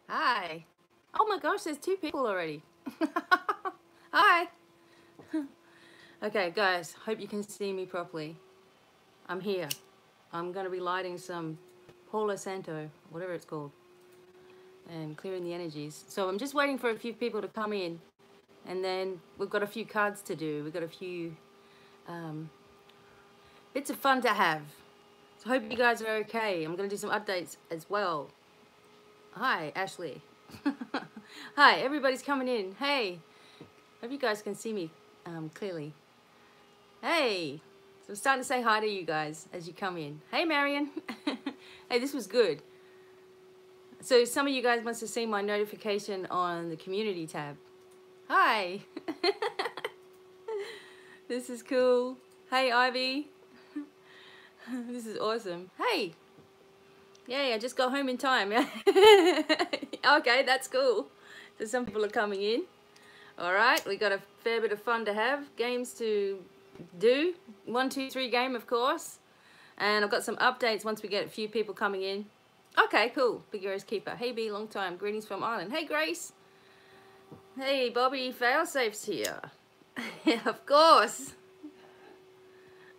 Hi. Oh my gosh, there's 2 people already. Hi. Okay, guys, hope you can see me properly. I'm here. I'm going to be lighting some Palo Santo, whatever it's called, and clearing the energies. So I'm just waiting for a few people to come in, and then we've got a few cards to do. We've got a few bits of fun to have. So I hope you guys are okay. I'm going to do some updates as well. Hi, Ashley. Hi, everybody's coming in. Hey, hope you guys can see me clearly. Hey, so I'm starting to say hi to you guys as you come in. Hey, Marion. Hey, this was good. So some of you guys must have seen my notification on the community tab. Hi. This is cool. Hey, Ivy. This is awesome. Hey. Yay, I just got home in time. Okay, that's cool. So some people are coming in. All right, we got a fair bit of fun to have. Games to do. 1, 2, 3 game, of course. And I've got some updates once we get a few people coming in. Okay, cool. Big Ears Keeper. Hey, B, long time. Greetings from Ireland. Hey, Grace. Hey, Bobby. Failsafe's here. Yeah, of course.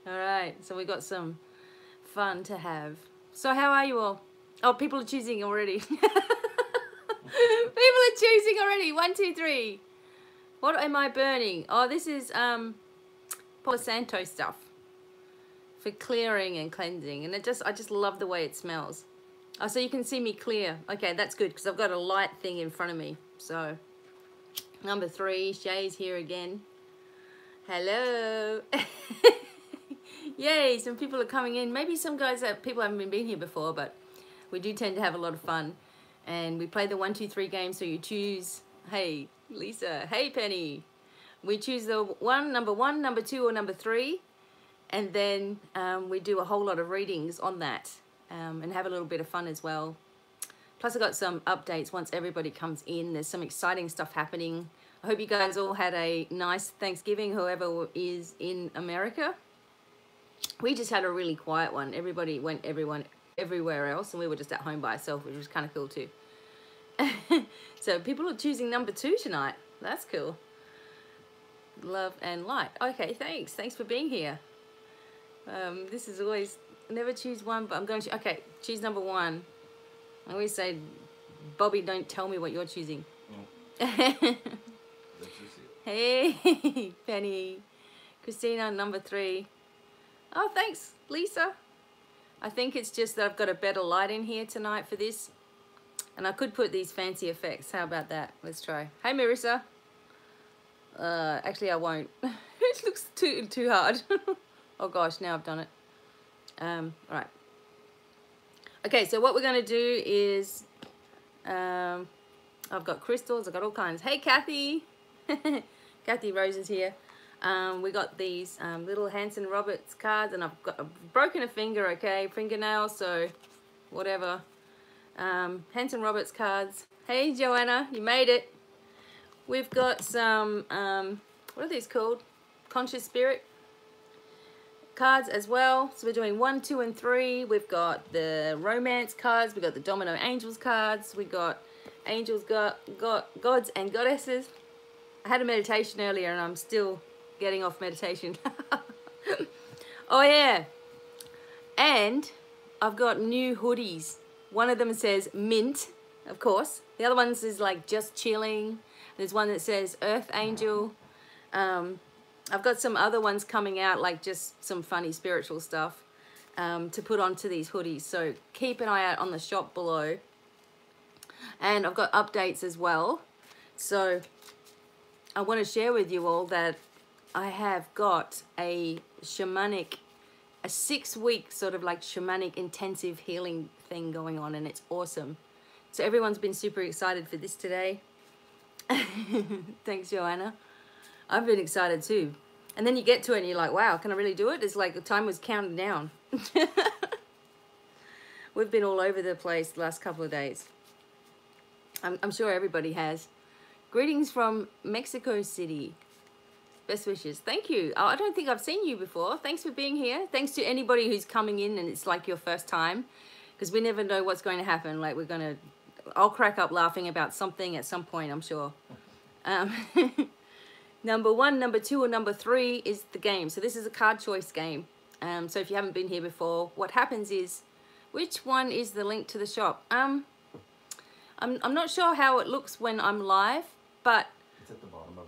All right, so we got some fun to have. So how are you all? Oh, people are choosing already. People are choosing already. 1, 2, 3. What am I burning? Oh, this is Palo Santo stuff for clearing and cleansing, and I just love the way it smells. Oh, so you can see me clear. Okay, that's good because I've got a light thing in front of me. So number 3, Shay's here again. Hello. Yay, some people are coming in. Maybe some guys that people haven't been here before, but we do tend to have a lot of fun. And we play the 1, 2, 3 game, so you choose. Hey, Lisa. Hey, Penny. We choose the number 1, number 2, or number 3. And then we do a whole lot of readings on that and have a little bit of fun as well. Plus I got some updates once everybody comes in. There's some exciting stuff happening. I hope you guys all had a nice Thanksgiving, whoever is in America. We just had a really quiet one. Everybody went everywhere else, and we were just at home by ourselves, which was kind of cool too. So people are choosing number 2 tonight. That's cool. Love and light. Okay, thanks. Thanks for being here. This is always, never choose one, but I'm going to, okay, choose number 1. I always say, Bobby, don't tell me what you're choosing. Oh. Hey, Penny. Christina, number 3. Oh, thanks, Lisa. I think it's just that I've got a better light in here tonight for this. And I could put these fancy effects. How about that? Let's try. Hey, Marissa. Actually, I won't. It looks too hard. Oh, gosh, now I've done it. All right. Okay, so what we're going to do is... I've got crystals. I've got all kinds. Hey, Kathy. Kathy Rose is here. We got these little Hanson Roberts cards, and I've broken a finger, okay, fingernail, so whatever. Hanson Roberts cards. Hey, Joanna, you made it. We've got some, what are these called? Conscious Spirit cards as well. So we're doing 1, 2, and 3. We've got the Romance cards. We've got the Domino Angels cards. We got Angels, Gods, and Goddesses. I had a meditation earlier, and I'm still getting off meditation. Oh yeah, and I've got new hoodies. One of them says mint, of course. The other one is like just chilling. There's one that says Earth Angel. I've got some other ones coming out, like just some funny spiritual stuff to put onto these hoodies. So keep an eye out on the shop below. And I've got updates as well. So I want to share with you all that I have got a shamanic, a 6-week sort of like shamanic intensive healing thing going on, and it's awesome. So everyone's been super excited for this today. Thanks, Joanna. I've been excited too. And then you get to it and you're like, wow, can I really do it? It's like the time was counting down. We've been all over the place the last couple of days. I'm sure everybody has. Greetings from Mexico City. Best wishes. Thank you. Oh, I don't think I've seen you before. Thanks for being here. Thanks to anybody who's coming in and it's like your first time, because we never know what's going to happen. Like we're going to I'll crack up laughing about something at some point, I'm sure. Number 1, number 2, or number 3 is the game. So this is a card choice game. So if you haven't been here before, what happens is, which one is the link to the shop? I'm not sure how it looks when I'm live, but it's at the bottom of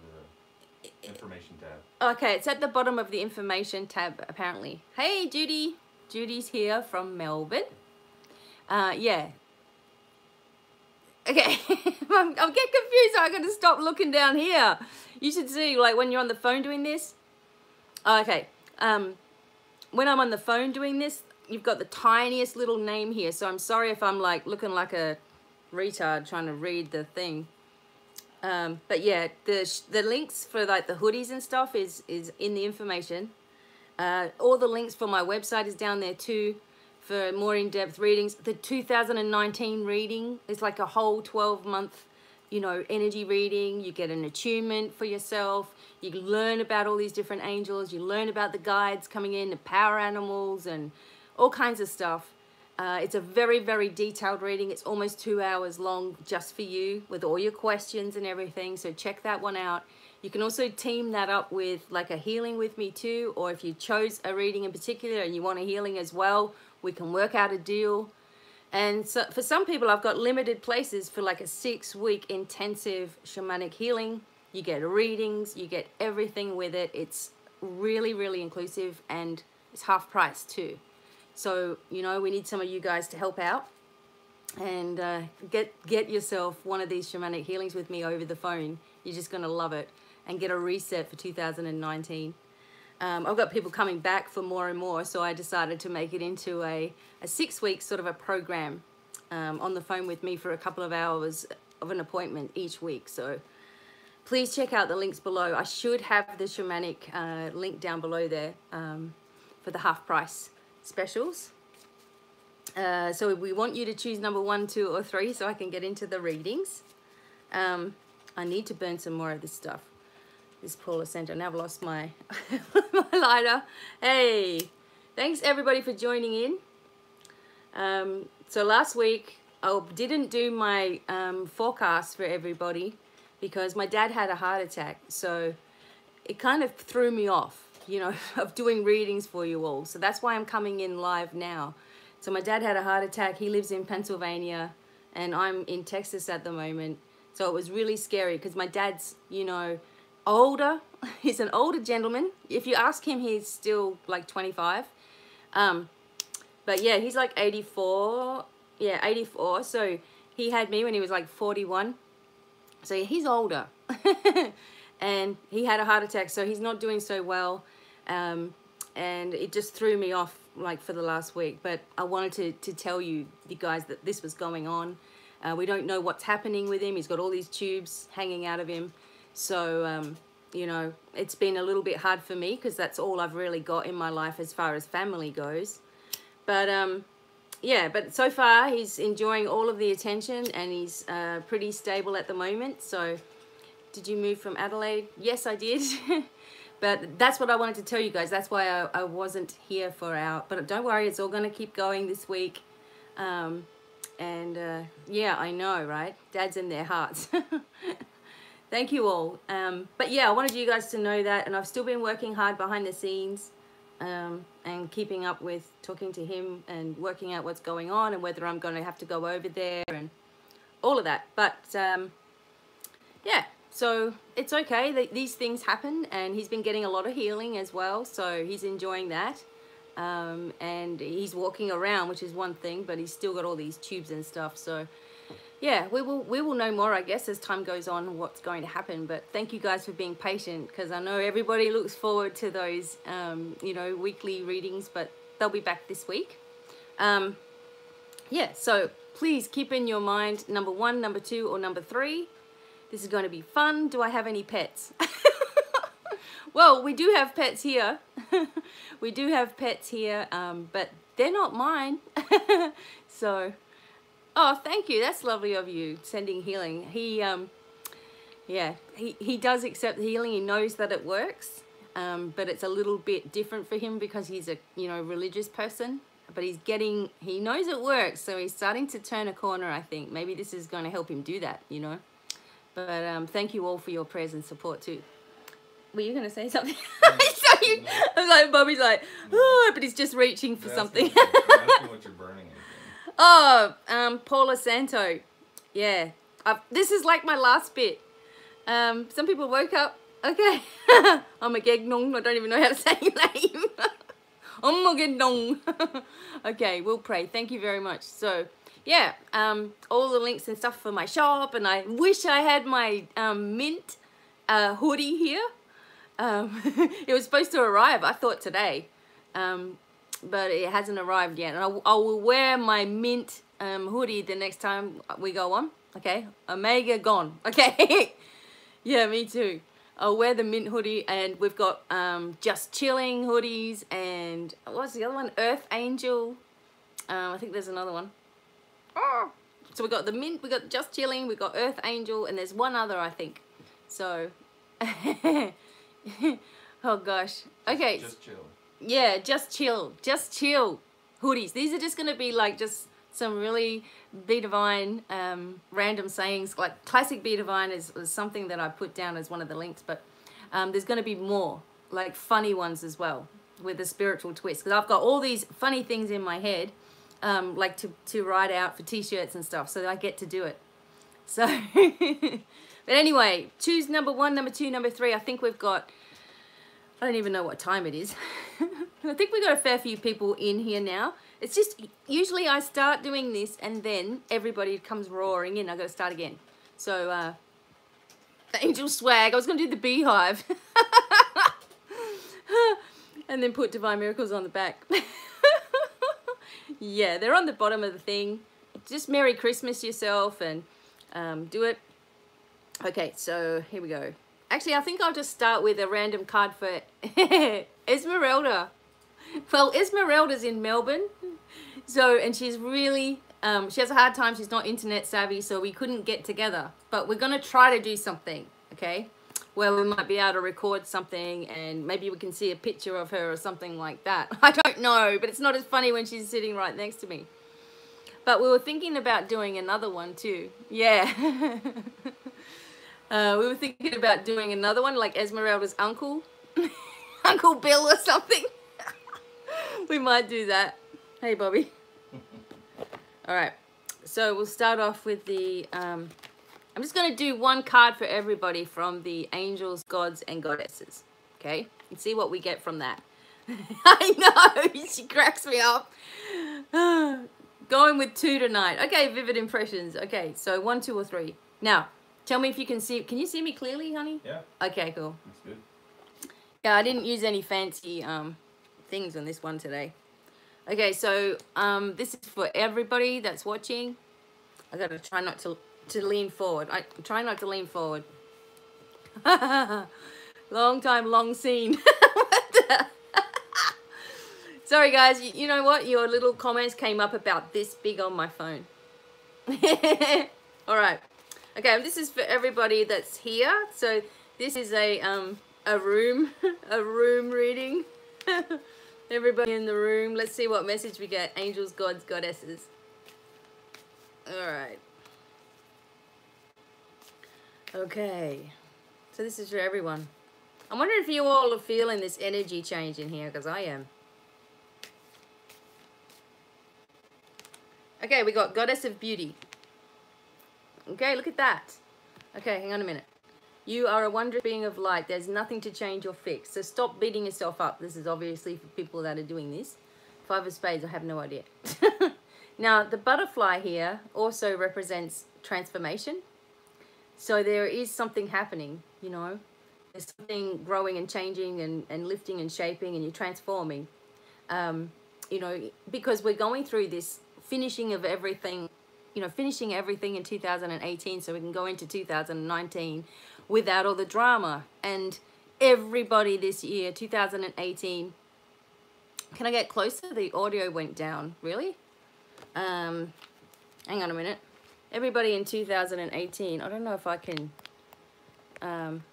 the information tab. Okay, it's at the bottom of the information tab, apparently. Hey, Judy. Judy's here from Melbourne. Yeah. Okay, I'm getting confused, so I got to stop looking down here. You should see, like, when you're on the phone doing this. Okay, when I'm on the phone doing this, you've got the tiniest little name here. So I'm sorry if I'm, like, looking like a retard trying to read the thing. But yeah, the links for, like, the hoodies and stuff is in the information. All the links for my website is down there too, for more in-depth readings. The 2019 reading is like a whole 12-month, you know, energy reading. You get an attunement for yourself. You learn about all these different angels. You learn about the guides coming in, the power animals, and all kinds of stuff. It's a very, very detailed reading. It's almost 2 hours long just for you with all your questions and everything. So check that one out. You can also team that up with like a healing with me too, or if you chose a reading in particular and you want a healing as well, we can work out a deal. And so for some people, I've got limited places for like a 6-week intensive shamanic healing. You get readings, you get everything with it. It's really, really inclusive, and it's half price too. So, you know, we need some of you guys to help out and get yourself one of these shamanic healings with me over the phone. You're just going to love it, and get a reset for 2019. I've got people coming back for more and more, so I decided to make it into a 6-week sort of a program on the phone with me for a couple of hours of an appointment each week. So please check out the links below. I should have the shamanic link down below there for the half price specials. So we want you to choose number 1, 2, or 3 so I can get into the readings. I need to burn some more of this stuff. This Paula Center. Now I've lost my, my lighter. Hey, thanks everybody for joining in. So last week I didn't do my forecast for everybody because my dad had a heart attack. So it kind of threw me off, you know, of doing readings for you all. So that's why I'm coming in live now. So my dad had a heart attack. He lives in Pennsylvania and I'm in Texas at the moment. So it was really scary because my dad's, you know, older. He's an older gentleman. If you ask him, he's still like 25. But yeah, he's like 84. Yeah, 84. So he had me when he was like 41. So yeah, he's older. And he had a heart attack, so he's not doing so well. And it just threw me off like for the last week. But I wanted to tell you guys that this was going on. We don't know what's happening with him. He's got all these tubes hanging out of him. So, you know, it's been a little bit hard for me because that's all I've really got in my life as far as family goes. But, yeah, but so far he's enjoying all of the attention and he's pretty stable at the moment. So, did you move from Adelaide? Yes, I did. But that's what I wanted to tell you guys. That's why I wasn't here for but don't worry, it's all going to keep going this week. Yeah, I know, right? Dads in their hearts. Thank you all. But yeah, I wanted you guys to know that, and I've still been working hard behind the scenes and keeping up with talking to him and working out what's going on and whether I'm going to have to go over there and all of that. But yeah, so it's okay. These things happen, and he's been getting a lot of healing as well, so he's enjoying that. And he's walking around, which is one thing, but he's still got all these tubes and stuff. So yeah, we will know more, I guess, as time goes on what's going to happen. But thank you guys for being patient, because I know everybody looks forward to those, you know, weekly readings, but they'll be back this week. Yeah, so please keep in your mind number 1, number 2, or number 3. This is going to be fun. Do I have any pets? Well, we do have pets here. We do have pets here, but they're not mine. So, oh, thank you. That's lovely of you, sending healing. Yeah, he does accept healing. He knows that it works, but it's a little bit different for him because he's a, you know, religious person. but he knows it works, so he's starting to turn a corner, I think. Maybe this is going to help him do that, you know. But thank you all for your prayers and support too. Were you going to say something? Sorry. I was like, Bobby's like, oh, but he's just reaching for something. Asking what you're burning. Oh, Paula Santo. Yeah. This is like my last bit. Some people woke up. Okay. I'm a Gegnong. I don't even know how to say your name. I'm a Gegnong. Okay, we'll pray. Thank you very much. So, yeah, all the links and stuff for my shop. And I wish I had my mint hoodie here. It was supposed to arrive, I thought today. But it hasn't arrived yet. And I will wear my mint hoodie the next time we go on. Okay, Omega gone. Okay. Yeah, me too. I'll wear the mint hoodie, and we've got Just Chilling hoodies, and what's the other one? Earth Angel. I think there's another one. Oh. So we got the mint, we got Just Chilling, we got Earth Angel, and there's one other, I think. So, oh gosh. Okay. Just chill. Yeah, just chill hoodies. These are just gonna be like just some really Devine random sayings. Like classic Devine is something that I put down as one of the links, but there's gonna be more like funny ones as well with a spiritual twist, because I've got all these funny things in my head, like to write out for t-shirts and stuff, so I get to do it. So but anyway, choose number 1, number 2, number 3. I think we've got, I don't even know what time it is. I think we've got a fair few people in here now. It's just, usually I start doing this and then everybody comes roaring in. I've got to start again. So, the angel swag. I was going to do the beehive. And then put Divine Miracles on the back. Yeah, they're on the bottom of the thing. Just Merry Christmas yourself and do it. Okay, so here we go. Actually, I think I'll just start with a random card for Esmeralda. Well, Esmeralda's in Melbourne. So, and she's really, she has a hard time. She's not internet savvy, so we couldn't get together. But we're going to try to do something, okay? Where we might be able to record something and maybe we can see a picture of her or something like that. I don't know, but it's not as funny when she's sitting right next to me. But we were thinking about doing another one too. Yeah. We were thinking about doing another one, like Esmeralda's uncle. Uncle Bill or something. We might do that. Hey, Bobby. All right. So we'll start off with the... I'm just going to do one card for everybody from the angels, gods, and goddesses. Okay? And see what we get from that. I know. She cracks me up. Going with 2 tonight. Okay, vivid impressions. Okay, so 1, 2, or 3. Now... Tell me if you can see. Can you see me clearly, honey? Yeah. Okay, cool. That's good. Yeah, I didn't use any fancy things on this one today. Okay, so this is for everybody that's watching. I gotta try not to lean forward. I try not to lean forward. Long time, long scene. Sorry, guys. You know what? Your little comments came up about this big on my phone. All right. Okay, this is for everybody that's here. So this is a room reading. Everybody in the room. Let's see what message we get. Angels, gods, goddesses. All right. Okay. So this is for everyone. I'm wondering if you all are feeling this energy change in here, because I am. Okay, we got Goddess of Beauty. Okay, look at that. Okay, hang on a minute. You are a wondrous being of light. There's nothing to change or fix. So stop beating yourself up. This is obviously for people that are doing this. 5 of Spades, I have no idea. Now, the butterfly here also represents transformation. So there is something happening, you know. There's something growing and changing and lifting and shaping, and you're transforming. You know, because we're going through this finishing of everything, you know, finishing everything in 2018 so we can go into 2019 without all the drama. And everybody this year, 2018, can I get closer? The audio went down. Really? Hang on a minute. Everybody in 2018, I don't know if I can, I'm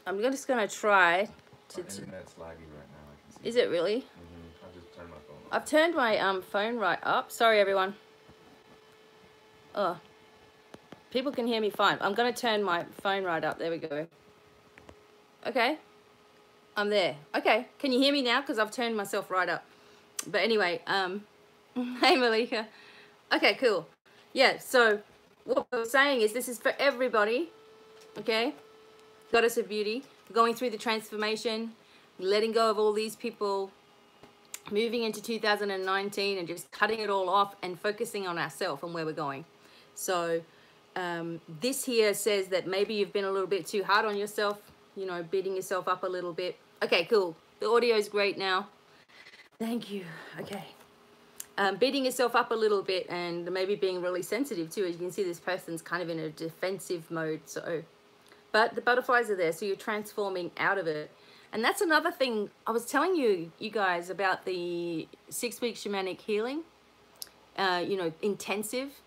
just going to try to... My internet's laggy right now, I can see. Is it really? I just turned my phone I've turned my phone right up. Sorry, everyone. Oh, people can hear me fine. I'm going to turn my phone right up. There we go. Okay. I'm there. Okay. Can you hear me now? Because I've turned myself right up. But anyway, hey, Malika. Okay, cool. Yeah, so what we're saying is this is for everybody, okay? Goddess of Beauty, going through the transformation, letting go of all these people, moving into 2019 and just cutting it all off and focusing on ourselves and where we're going. So this here says that maybe you've been a little bit too hard on yourself, you know, beating yourself up a little bit. Okay, cool. The audio is great now. Thank you. Okay. Beating yourself up a little bit and maybe being really sensitive too. As you can see, this person's kind of in a defensive mode. So, but the butterflies are there, so you're transforming out of it. And that's another thing I was telling you guys about the 6-week shamanic healing, you know, intensive.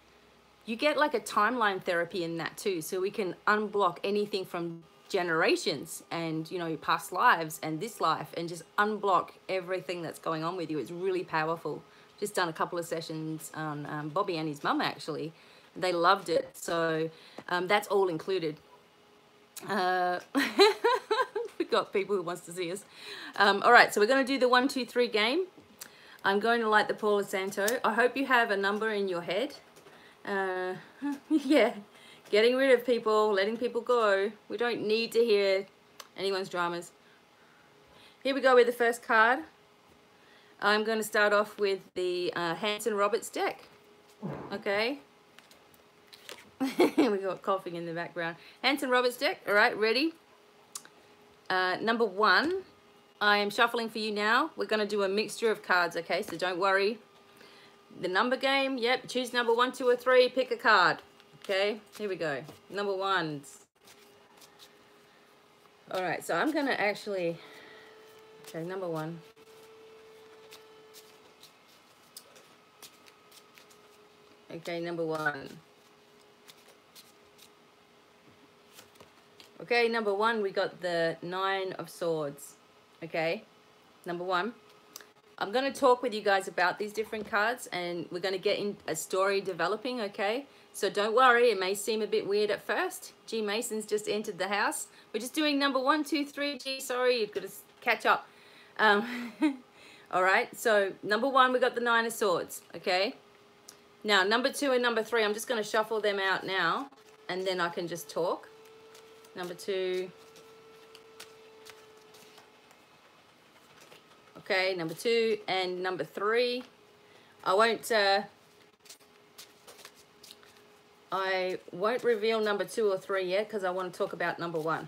You get like a timeline therapy in that too. So we can unblock anything from generations and, you know, past lives and this life and just unblock everything that's going on with you. It's really powerful. Just done a couple of sessions on Bobby and his mum, actually. They loved it. So that's all included. We've got people who wants to see us. All right, so we're going to do the 1, 2, 3 game. I'm going to light the Palo Santo. I hope you have a number in your head. Yeah, getting rid of people, letting people go. We don't need to hear anyone's dramas. Here we go with the first card. I'm going to start off with the Hanson Roberts deck. Okay. We got coughing in the background. Hanson Roberts deck. All right, ready? Number 1, I am shuffling for you now. We're going to do a mixture of cards, okay? So don't worry. The number game, yep. Choose number 1, 2, or 3. Pick a card. Okay, here we go. Number 1s. All right, so I'm going to actually... Okay, number 1. Okay, number 1. Okay, number 1, we got the 9 of Swords. Okay, number 1. I'm going to talk with you guys about these different cards and we're going to get in a story developing, okay? So don't worry, it may seem a bit weird at first. G Mason's just entered the house. We're just doing number 1, 2, 3. G, sorry, you've got to catch up. All right, so number 1, we got the 9 of Swords, okay? Now, number 2 and number 3, I'm just going to shuffle them out now and then I can just talk. Number 2. Okay, number 2 and number 3. I won't reveal number 2 or 3 yet because I want to talk about number 1.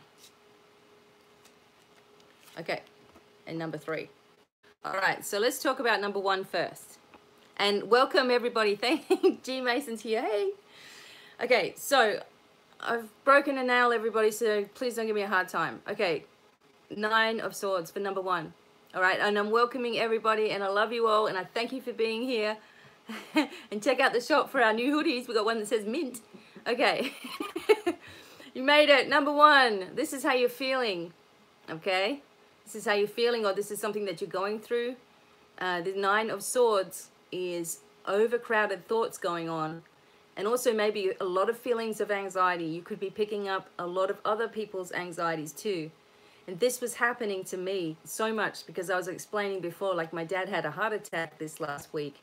Okay, and number 3. All right, so let's talk about number 1 first. And welcome everybody. Thank G Mason's here. Hey. Okay, so I've broken a nail, everybody, so please don't give me a hard time. Okay, 9 of Swords for number 1. All right, and I'm welcoming everybody, and I love you all, and I thank you for being here. And check out the shop for our new hoodies. We got one that says mint. Okay, you made it. Number 1. This is how you're feeling. Okay, this is how you're feeling, or this is something that you're going through. The 9 of Swords is overcrowded thoughts going on. And also maybe a lot of feelings of anxiety. You could be picking up a lot of other people's anxieties too. And this was happening to me so much because I was explaining before, like my dad had a heart attack this last week.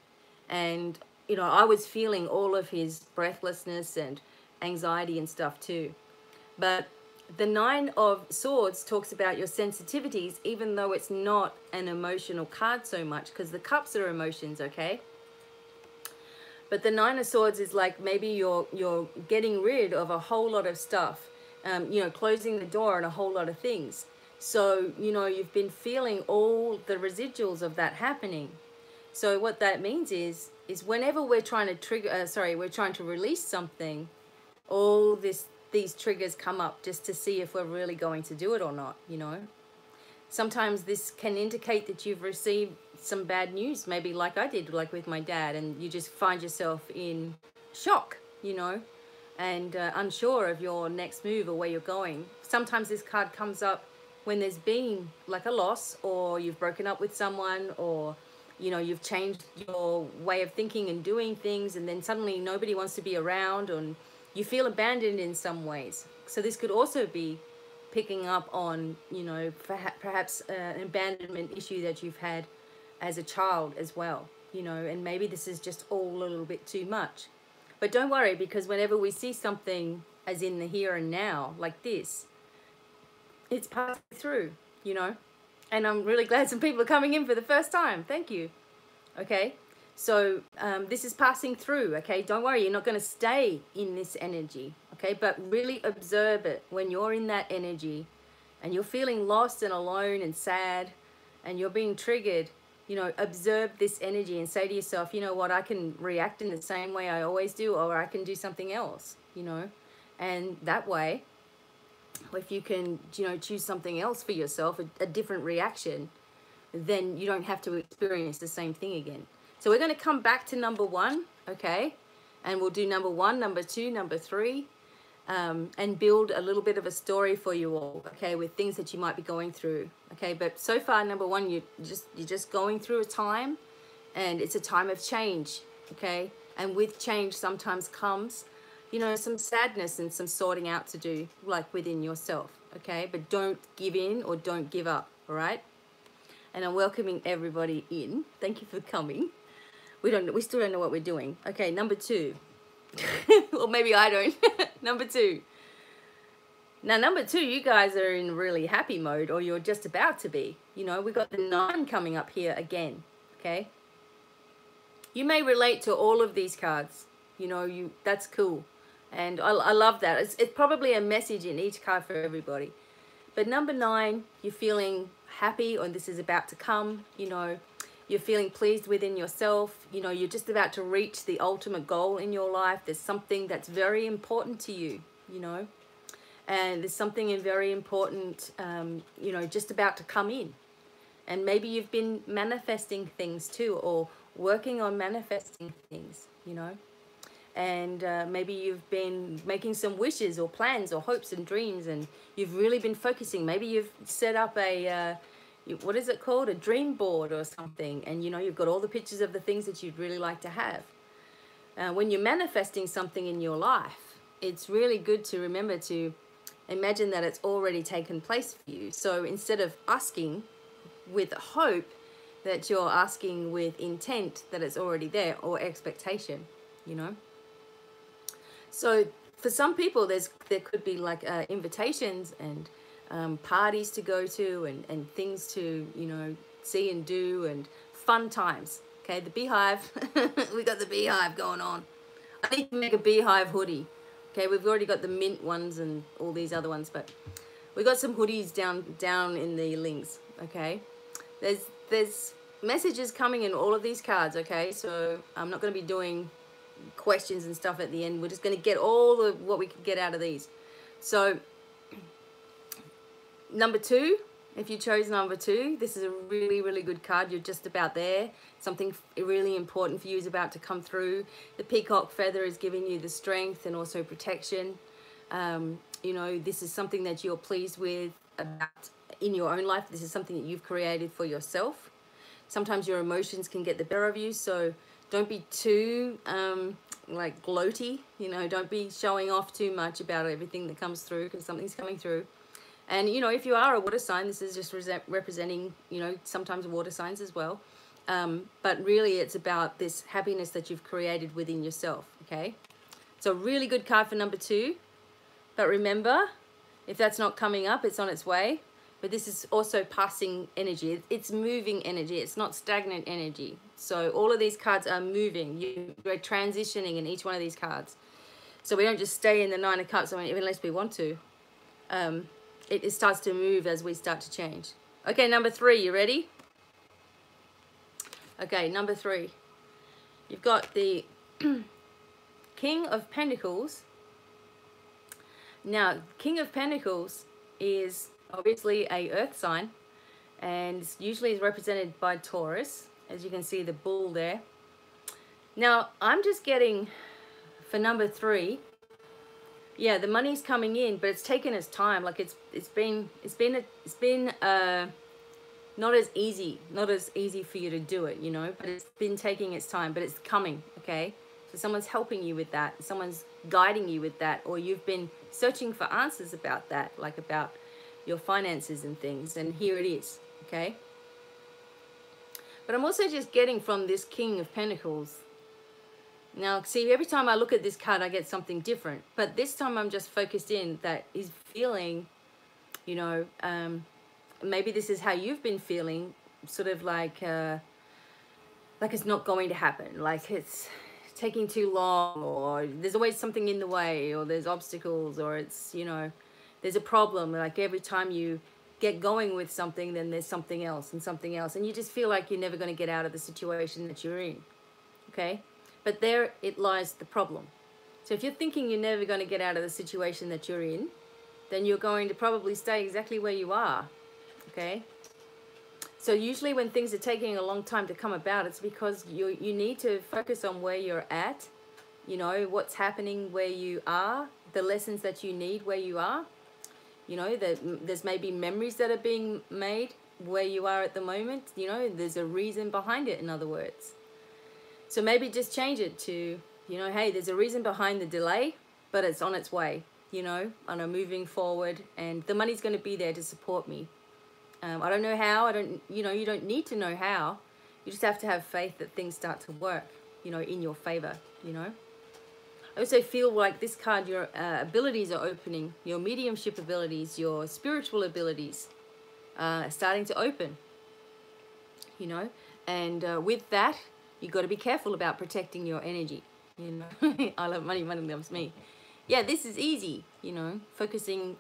And, you know, I was feeling all of his breathlessness and anxiety and stuff too. But the 9 of Swords talks about your sensitivities, even though it's not an emotional card so much, because the cups are emotions, okay? But the 9 of Swords is like maybe you're getting rid of a whole lot of stuff, you know, closing the door on a whole lot of things. So, you know, you've been feeling all the residuals of that happening. So what that means is whenever we're trying to trigger, we're trying to release something, all these triggers come up just to see if we're really going to do it or not, you know. Sometimes this can indicate that you've received some bad news, maybe like I did, like with my dad, and you just find yourself in shock, you know, and unsure of your next move or where you're going. Sometimes this card comes up when there's been like a loss, or you've broken up with someone, or you know, you've changed your way of thinking and doing things, and then suddenly nobody wants to be around, and you feel abandoned in some ways. So this could also be picking up on, you know, perhaps an abandonment issue that you've had as a child as well, you know, and maybe this is just all a little bit too much. But don't worry, because whenever we see something as in the here and now like this, it's passing through, you know. And I'm really glad some people are coming in for the first time. Thank you. Okay, so this is passing through. Okay, don't worry, you're not going to stay in this energy. Okay, but really observe it when you're in that energy and you're feeling lost and alone and sad and you're being triggered. You know, observe this energy and say to yourself, you know what, I can react in the same way I always do, or I can do something else, you know. And that way, if you can, you know, choose something else for yourself, a different reaction, then you don't have to experience the same thing again. So we're going to come back to number 1, okay? And we'll do number 1, number 2, number 3, and build a little bit of a story for you all, okay, with things that you might be going through, okay? But so far, number 1, you're just going through a time, and it's a time of change, okay? And with change sometimes comes, you know, some sadness and some sorting out to do, like within yourself, okay? But don't give in or don't give up, all right? And I'm welcoming everybody in. Thank you for coming. We still don't know what we're doing. Okay, number 2. Or maybe I don't. Number 2. Now, number 2, you guys are in really happy mode, or you're just about to be. You know, we've got the 9 coming up here again, okay? You may relate to all of these cards. You know, that's cool. And I love that. It's probably a message in each card for everybody. But number 9, you're feeling happy, or this is about to come, you know. You're feeling pleased within yourself. You know, you're just about to reach the ultimate goal in your life. There's something that's very important to you, you know. And there's something very important, you know, just about to come in. And maybe you've been manifesting things too, or working on manifesting things, you know. And maybe you've been making some wishes or plans or hopes and dreams, and you've really been focusing. Maybe you've set up a... what is it called? A dream board or something. And, you know, you've got all the pictures of the things that you'd really like to have. When you're manifesting something in your life, it's really good to remember to imagine that it's already taken place for you. So instead of asking with hope, that you're asking with intent that it's already there, or expectation, you know. So for some people, there could be like invitations and parties to go to, and things to, you know, see and do, and fun times. Okay, the beehive. We got the beehive going on. I need to make a beehive hoodie. Okay, we've already got the mint ones and all these other ones, but we got some hoodies down in the links. Okay, there's messages coming in all of these cards. Okay, so I'm not going to be doing questions and stuff at the end. We're just going to get all the what we can get out of these. So number 2, if you chose number 2, this is a really, really good card. You're just about there. Something really important for you is about to come through. The peacock feather is giving you the strength and also protection. You know, this is something that you're pleased with about in your own life. This is something that you've created for yourself. Sometimes your emotions can get the better of you, so don't be too like gloaty. You know, don't be showing off too much about everything that comes through, because something's coming through. And, you know, if you are a water sign, this is just representing, you know, sometimes water signs as well. But really it's about this happiness that you've created within yourself, okay? So really good card for number 2. But remember, if that's not coming up, it's on its way. But this is also passing energy. It's moving energy. It's not stagnant energy. So all of these cards are moving. You're transitioning in each one of these cards. So we don't just stay in the 9 of Cups, I mean, unless we want to. It starts to move as we start to change. Okay, number 3, you ready? Okay, number 3. You've got the King of Pentacles. Now, King of Pentacles is obviously a earth sign, and usually is represented by Taurus. As you can see, the bull there. Now, I'm just getting, for number 3, yeah, the money's coming in, but it's taken its time. Like it's been not as easy for you to do it, you know, but it's been taking its time, but it's coming, okay? So someone's helping you with that, someone's guiding you with that, or you've been searching for answers about that, like about your finances and things, and here it is, okay? But I'm also just getting from this King of Pentacles. Now, see, every time I look at this card, I get something different. But this time I'm just focused in that is feeling, you know, maybe this is how you've been feeling, sort of like it's not going to happen, like it's taking too long, or there's always something in the way, or there's obstacles, or it's, you know, there's a problem. Like every time you get going with something, then there's something else and something else, and you just feel like you're never going to get out of the situation that you're in, okay? But there it lies the problem. So if you're thinking you're never going to get out of the situation that you're in, then you're going to probably stay exactly where you are, okay? So usually when things are taking a long time to come about, it's because you need to focus on where you're at, you know, what's happening where you are, the lessons that you need where you are. You know, there's maybe memories that are being made where you are at the moment. You know, there's a reason behind it, in other words. So maybe just change it to, you know, hey, there's a reason behind the delay, but it's on its way, you know, and I'm moving forward, and the money's going to be there to support me. I don't know how, you know, you don't need to know how. You just have to have faith that things start to work, you know, in your favor, you know. I also feel like this card, your abilities are opening, your mediumship abilities, your spiritual abilities are starting to open, you know. And with that, you've got to be careful about protecting your energy, you know. I love money, money loves me. Yeah, this is easy, you know, focusing.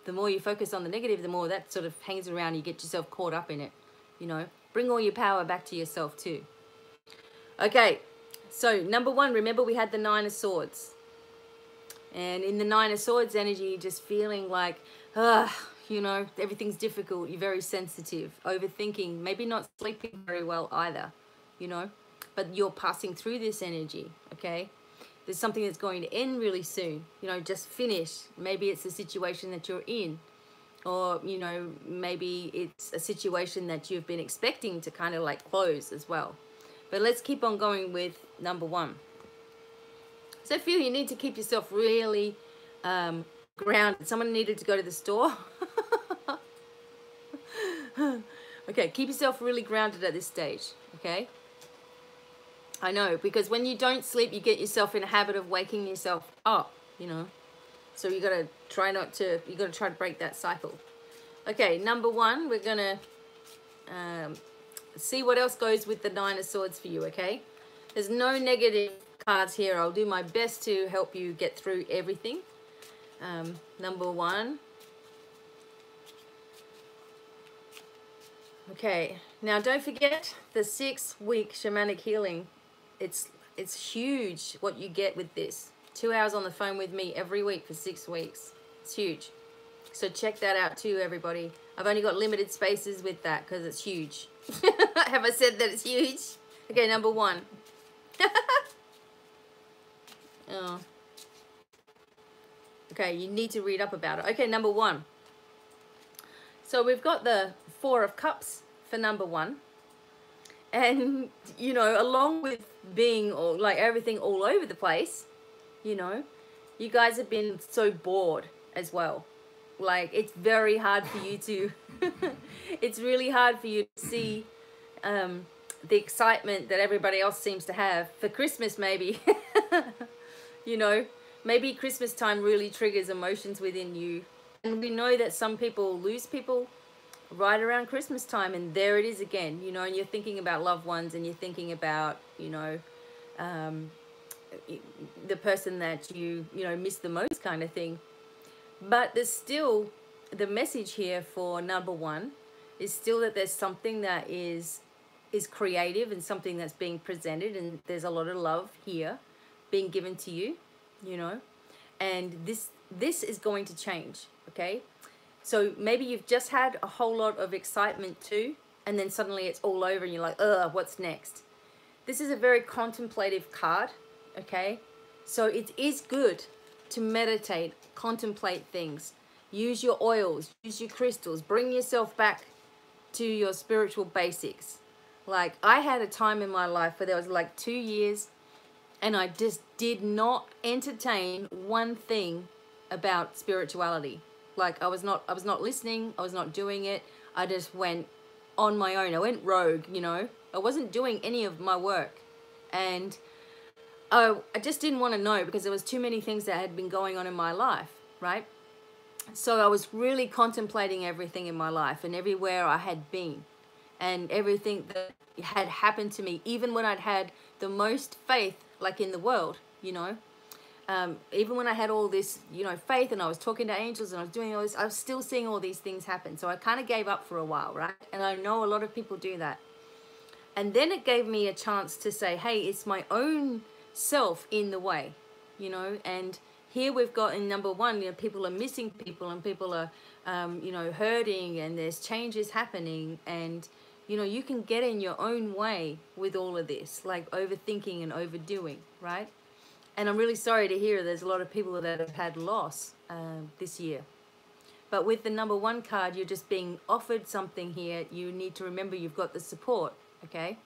The more you focus on the negative, the more that sort of hangs around. You get yourself caught up in it, you know. Bring all your power back to yourself too. Okay, so number one, remember we had the Nine of Swords. And in the Nine of Swords energy, just feeling like, you know, everything's difficult. You're very sensitive, overthinking, maybe not sleeping very well either, you know. But you're passing through this energy, okay? There's something that's going to end really soon, you know, just finish. Maybe it's a situation that you're in, or, you know, maybe it's a situation that you've been expecting to kind of like close as well. But let's keep on going with number one. So I feel you need to keep yourself really grounded. Someone needed to go to the store. Okay, keep yourself really grounded at this stage, okay? I know, because when you don't sleep, you get yourself in a habit of waking yourself up, you know. So you got to try not to, you got to try to break that cycle. Okay, number one, we're going to see what else goes with the Nine of Swords for you, okay? There's no negative cards here. I'll do my best to help you get through everything. Number one. Okay, now don't forget the 6-week shamanic healing. It's huge what you get with this. 2 hours on the phone with me every week for 6 weeks. It's huge. So check that out too, everybody. I've only got limited spaces with that because it's huge. Have I said that it's huge? Okay, number one. Oh. Okay, you need to read up about it. Okay, number one. So we've got the 4 of Cups for number one. And, you know, along with being all, like everything all over the place, you know, you guys have been so bored as well. Like, it's very hard for you to, it's really hard for you to see the excitement that everybody else seems to have for Christmas, maybe. You know, maybe Christmas time really triggers emotions within you. And we know that some people lose people right around Christmas time, and there it is again, you know, and you're thinking about loved ones, and you're thinking about, you know, the person that you know, miss the most kind of thing. But there's still, the message here for number one is still that there's something that is creative and something that's being presented, and there's a lot of love here being given to you, you know, and this is going to change, okay? So maybe you've just had a whole lot of excitement too, and then suddenly it's all over and you're like, ugh, what's next? This is a very contemplative card, okay? So it is good to meditate, contemplate things, use your oils, use your crystals, bring yourself back to your spiritual basics. Like, I had a time in my life where there was like 2 years and I just did not entertain one thing about spirituality. Like, I was not listening, I was not doing it. I just went on my own. I went rogue, you know. I wasn't doing any of my work. And I just didn't want to know, because there was too many things that had been going on in my life, right? So I was really contemplating everything in my life and everywhere I had been and everything that had happened to me, even when I'd had the most faith, like, in the world, you know. Even when I had all this, you know, faith, and I was talking to angels and I was doing all this, I was still seeing all these things happen. So I kind of gave up for a while, right? And I know a lot of people do that. And then it gave me a chance to say, hey, it's my own self in the way, you know. And here we've got in number one, you know, people are missing people, and people are, you know, hurting, and there's changes happening. And, you know, you can get in your own way with all of this, like overthinking and overdoing, right? And I'm really sorry to hear there's a lot of people that have had loss this year. But with the number one card, you're just being offered something here. You need to remember you've got the support, okay?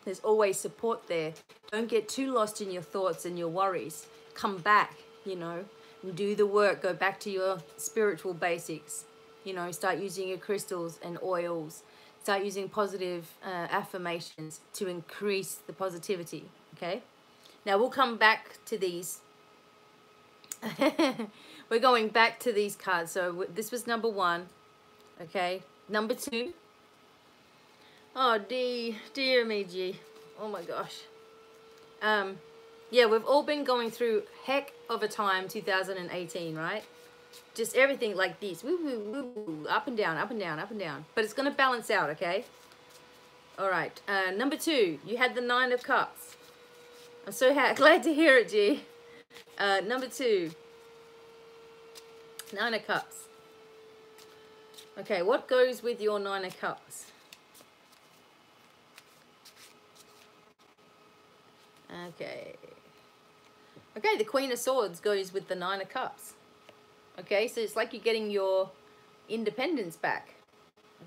There's always support there. Don't get too lost in your thoughts and your worries. Come back, you know, and do the work. Go back to your spiritual basics. You know, start using your crystals and oils. Start using positive affirmations to increase the positivity, okay? Now, we'll come back to these. We're going back to these cards. So this was number one, okay? Number two. Oh, dear me, gee. Oh, my gosh. Yeah, we've all been going through heck of a time, 2018, right? Just everything like this. Woo, woo, woo, woo, up and down, up and down, up and down. But it's going to balance out, okay? All right. Number two, you had the 9 of Cups. I'm so glad to hear it, G. Number two, 9 of Cups. Okay, what goes with your 9 of Cups? Okay. Okay, the Queen of Swords goes with the 9 of Cups. Okay, so it's like you're getting your independence back.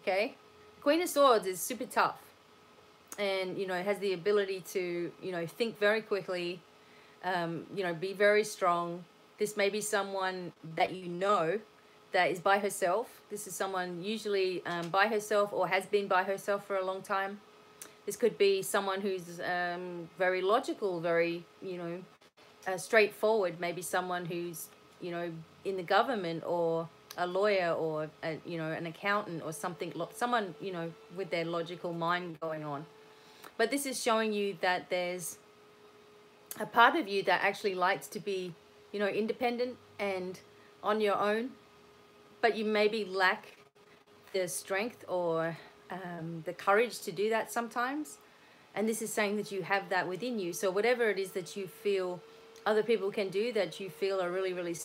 Okay? Queen of Swords is super tough. And, you know, has the ability to, you know, think very quickly, you know, be very strong. This may be someone that you know that is by herself. This is someone usually by herself or has been by herself for a long time. This could be someone who's very logical, very, you know, straightforward. Maybe someone who's, you know, in the government, or a lawyer, or, you know, an accountant or something. Someone, you know, with their logical mind going on. But this is showing you that there's a part of you that actually likes to be, you know, independent and on your own, but you maybe lack the strength or the courage to do that sometimes. And this is saying that you have that within you. So whatever it is that you feel other people can do that you feel are really, really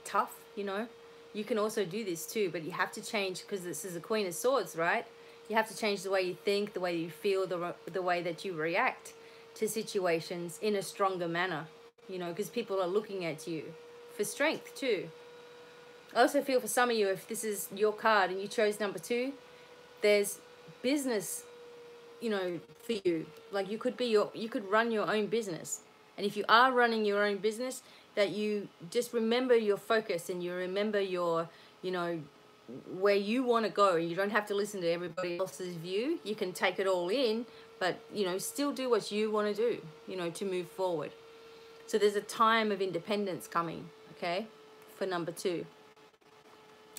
tough, you know, you can also do this too. But you have to change, because this is a Queen of Swords, right? You have to change the way you think, the way you feel, the way that you react to situations in a stronger manner, you know, because people are looking at you for strength too. I also feel for some of you, if this is your card and you chose number 2, there's business, you know, for you. Like, you could run your own business. And if you are running your own business, that you just remember your focus and you remember your, you know, where you want to go. You don't have to listen to everybody else's view. You can take it all in, but, you know, still do what you want to do, you know, to move forward. So there's a time of independence coming, okay, for number 2.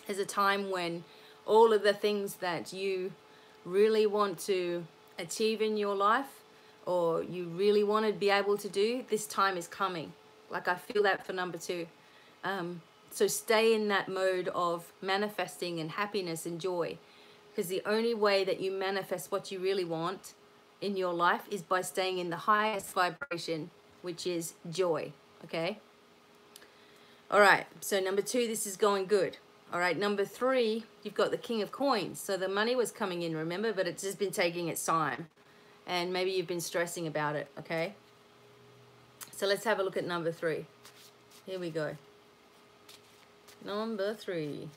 There's a time when all of the things that you really want to achieve in your life, or you really want to be able to do, this time is coming. Like, I feel that for number 2. So stay in that mode of manifesting and happiness and joy, because the only way that you manifest what you really want in your life is by staying in the highest vibration, which is joy, okay? All right, so number 2, this is going good. All right, number 3, you've got the King of Coins. So the money was coming in, remember, but it's just been taking its time. And maybe you've been stressing about it, okay? So let's have a look at number 3. Here we go. Number 3.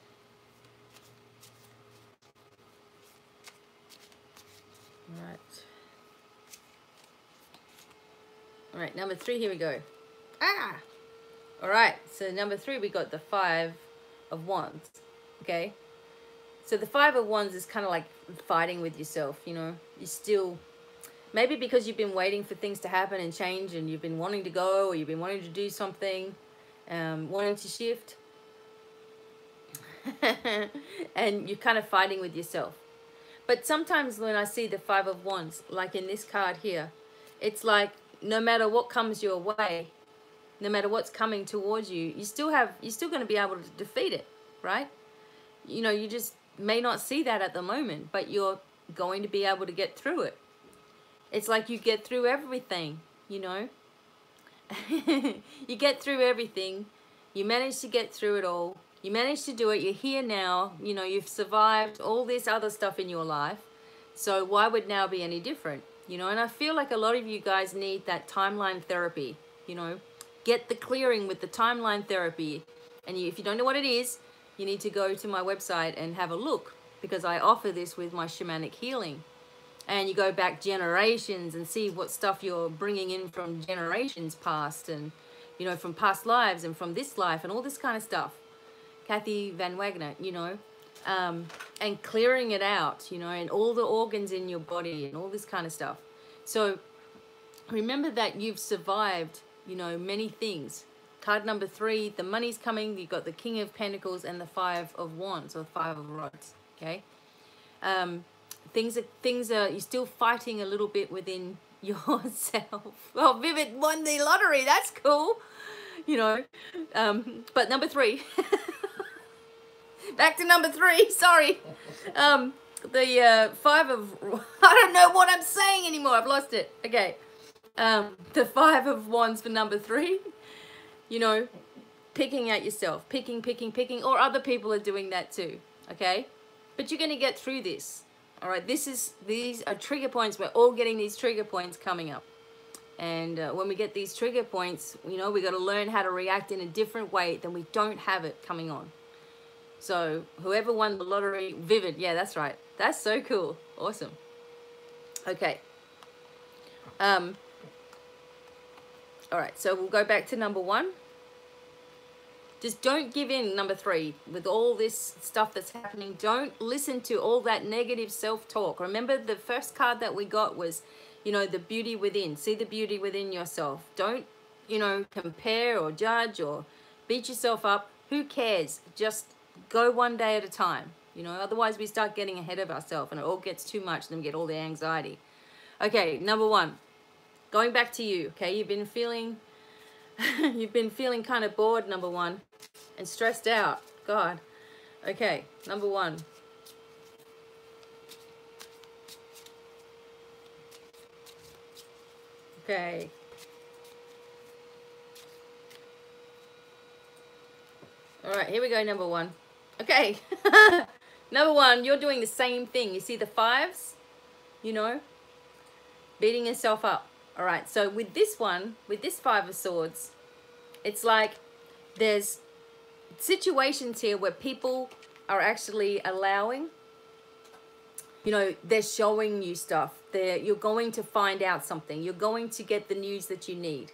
All right. All right, number 3, here we go. Ah! All right, so number 3, we got the 5 of Wands, okay? So the 5 of Wands is kind of like fighting with yourself, you know? You still, maybe because you've been waiting for things to happen and change, and you've been wanting to go, or you've been wanting to do something, wanting to shift. And you're kind of fighting with yourself. But sometimes when I see the 5 of Wands, like in this card here, it's like no matter what comes your way, no matter what's coming towards you, you're still going to be able to defeat it, right? You know, you just may not see that at the moment, but you're going to be able to get through it. It's like you get through everything, you know? You get through everything. You manage to get through it all. You managed to do it. You're here now. You know, you've survived all this other stuff in your life. So why would now be any different? You know, and I feel like a lot of you guys need that timeline therapy, you know. Get the clearing with the timeline therapy. And if you don't know what it is, you need to go to my website and have a look, because I offer this with my shamanic healing. And you go back generations and see what stuff you're bringing in from generations past, and, you know, from past lives and from this life and all this kind of stuff. Kathy Van Wagner, you know, and clearing it out, you know, and all the organs in your body and all this kind of stuff. So remember that you've survived, you know, many things. Card number 3, the money's coming. You've got the King of Pentacles and the 5 of Wands, or 5 of Rods, okay? Things are, you're still fighting a little bit within yourself. Well, Vivid won the lottery. That's cool, you know. But number 3... Back to number 3, sorry. The 5 of... I don't know what I'm saying anymore. I've lost it. Okay. The 5 of Wands for number 3. You know, picking at yourself. Picking. Or other people are doing that too. Okay? But you're going to get through this. All right? These are trigger points. We're all getting these trigger points coming up. And when we get these trigger points, you know, we got to learn how to react in a different way than we don't have it coming on. So whoever won the lottery, Vivid, yeah, that's right. That's so cool. Awesome. Okay. All right, so we'll go back to number 1. Just don't give in, number 3, with all this stuff that's happening. Don't listen to all that negative self-talk. Remember, the first card that we got was, you know, the beauty within. See the beauty within yourself. Don't, you know, compare or judge or beat yourself up. Who cares? Just go one day at a time, you know, otherwise we start getting ahead of ourselves and it all gets too much, then we get all the anxiety. Okay, number 1, going back to you, okay, you've been feeling kind of bored, number 1, and stressed out, God. Okay, number 1. Okay. All right, here we go, number 1. Okay, number 1, you're doing the same thing. You see the 5s, you know, beating yourself up. All right, so with this one, with this 5 of Swords, it's like there's situations here where people are actually allowing, you know, they're showing you stuff. You're going to find out something. You're going to get the news that you need.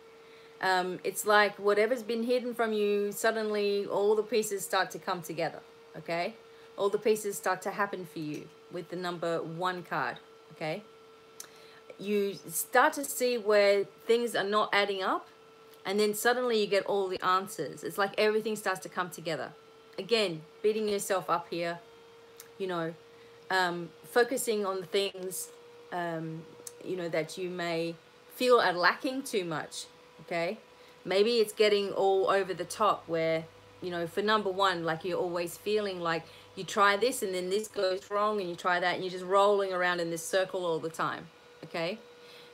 It's like whatever's been hidden from you, suddenly all the pieces start to come together, okay? All the pieces start to happen for you with the number 1 card, okay? You start to see where things are not adding up, and then suddenly you get all the answers. It's like everything starts to come together. Again, beating yourself up here, you know, focusing on the things, you know, that you may feel are lacking too much. Okay, maybe it's getting all over the top where, you know, for number 1, like you're always feeling like you try this and then this goes wrong and you try that and you're just rolling around in this circle all the time. Okay,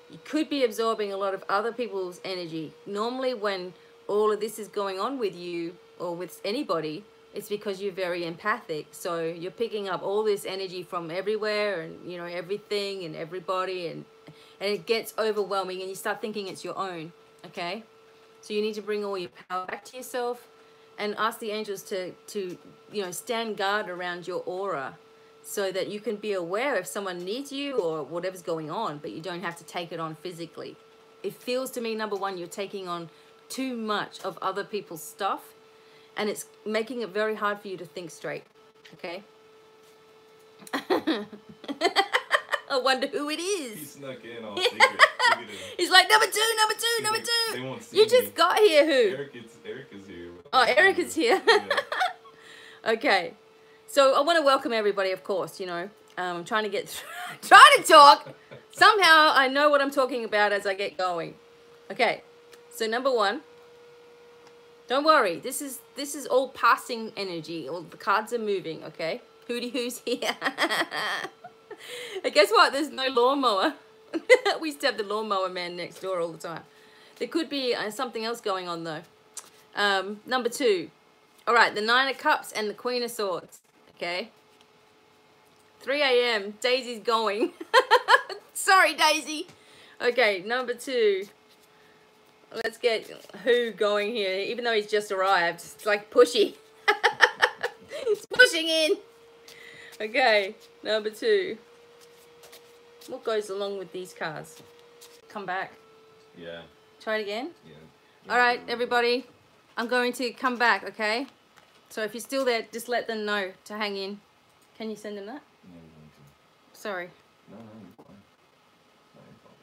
you could be absorbing a lot of other people's energy. Normally when all of this is going on with you or with anybody, it's because you're very empathic. So you're picking up all this energy from everywhere and, you know, everything and everybody, and it gets overwhelming and you start thinking it's your own. Okay, so you need to bring all your power back to yourself and ask the angels to you know, stand guard around your aura so that you can be aware if someone needs you or whatever's going on, but you don't have to take it on physically. It feels to me, number one, you're taking on too much of other people's stuff, and it's making it very hard for you to think straight, okay? I wonder who it is. He snuck in all secret. Look at him. He's like, number two, number two, He's number like, two. they won't see You me. just got here, who? Eric is here. Oh, Eric is here. Yeah. Okay. So I want to welcome everybody, of course, you know. I'm trying to get trying to talk. Somehow I know what I'm talking about as I get going. Okay. So number one, don't worry. This is all passing energy. All the cards are moving, okay? Hootie who's here. And guess what? There's no lawnmower. We used to have the lawnmower man next door all the time. There could be something else going on though. Number two. All right, the Nine of Cups and the Queen of Swords. Okay. 3 a.m. Daisy's going. Sorry, Daisy. Okay, number two. Let's get who going here, even though he's just arrived. It's like pushy. He's pushing in. Okay, number two. What goes along with these cards? Come back. Yeah. Try it again. Yeah. All right, everybody. I'm going to come back, okay? So if you're still there, just let them know to hang in. Can you send them that? No, you're going to. Sorry. No, you're fine. No, you're fine.